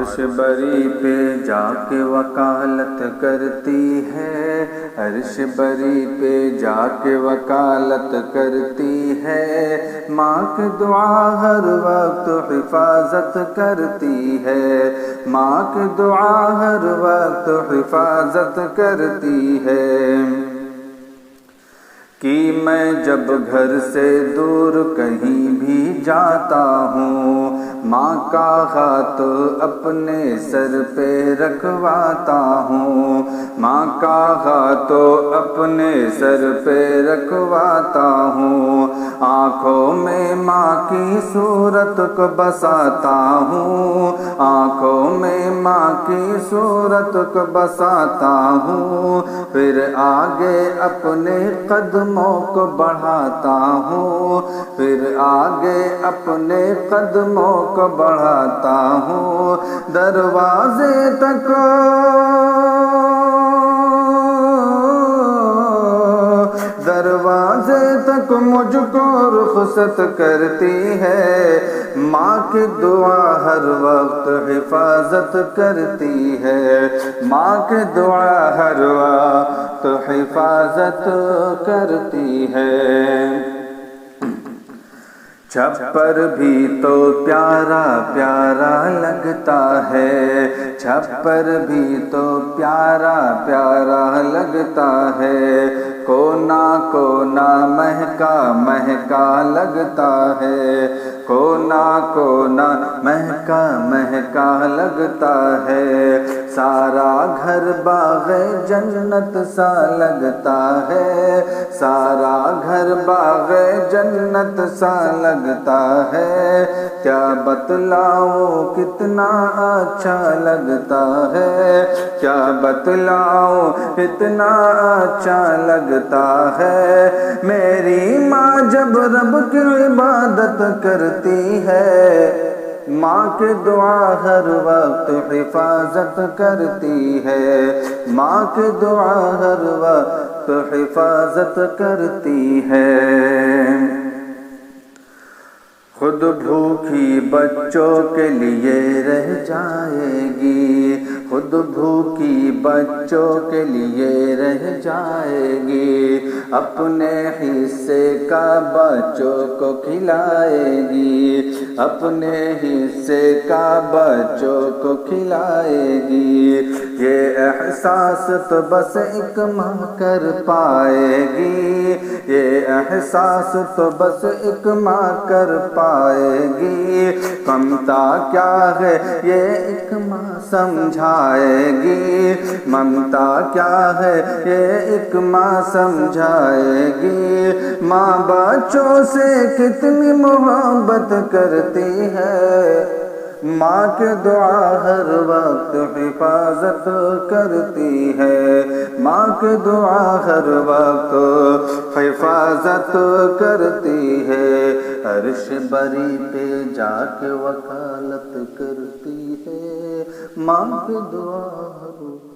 عرش بری پہ جا کے وکالت کرتی ہے، عرش بری پہ جا کے وکالت کرتی ہے، ماں کی دعا ہر وقت حفاظت کرتی ہے، ماں کی دعا ہر وقت حفاظت کرتی ہے۔ کہ میں جب گھر سے دور کہیں بھی جاتا ہوں، ماں کا ہاتھ اپنے سر پہ رکھواتا ہوں، ماں کا ہاتھ اپنے سر پہ رکھواتا ہوں، آنکھوں میں ماں کی صورت کو بساتا ہوں، آنکھوں میں ماں کی صورت کو بساتا ہوں، پھر آگے اپنے قدموں کو بڑھاتا ہوں، پھر آگے اپنے قدموں کو بڑھاتا ہوں، دروازے تک مجھ کو رخصت کرتی ہے، ماں کی دعا ہر وقت حفاظت کرتی ہے، ماں کی دعا ہر وقت حفاظت کرتی ہے۔ چھپر بھی تو پیارا پیارا لگتا ہے، چھپر بھی تو پیارا پیارا لگتا ہے، کونا کونا مہکا مہکا لگتا ہے، کونا کونا مہکا مہکا لگتا ہے، سارا گھر باغ جنت سا لگتا ہے، سارا گھر باغ جنت سا لگتا ہے، کیا بتلاؤں کتنا اچھا لگتا ہے، کیا بتلاؤں کتنا اچھا لگتا ہے، میری ماں جب رب کی عبادت کرتی ہے، ماں کی دعا ہر وقت حفاظت کرتی ہے، ماں کی دعا ہر وقت حفاظت کرتی ہے۔ خود بھوکی بچوں کے لیے رہ جائے گی، خود بھوکی بچوں کے لیے رہ جائے گی، اپنے حصے کا بچوں کو کھلائے گی، اپنے حصے کا بچوں کو کھلائے گی، یہ احساس تو بس ایک ماں کر پائے گی، یہ احساس تو بس ایک ماں کر پائے گی، ممتا کیا ہے یہ ایک ماں سمجھائے گی، ممتا کیا ہے یہ ایک ماں سمجھائے گی، ماں بچوں سے کتنی محبت کرتی ہے، ماں کی دعا ہر وقت حفاظت کرتی ہے، ماں کی دعا ہر وقت حفاظت کرتی ہے، عرش بری پہ جا کے وکالت کرتی ہے، ماں کی دعا ہر وقت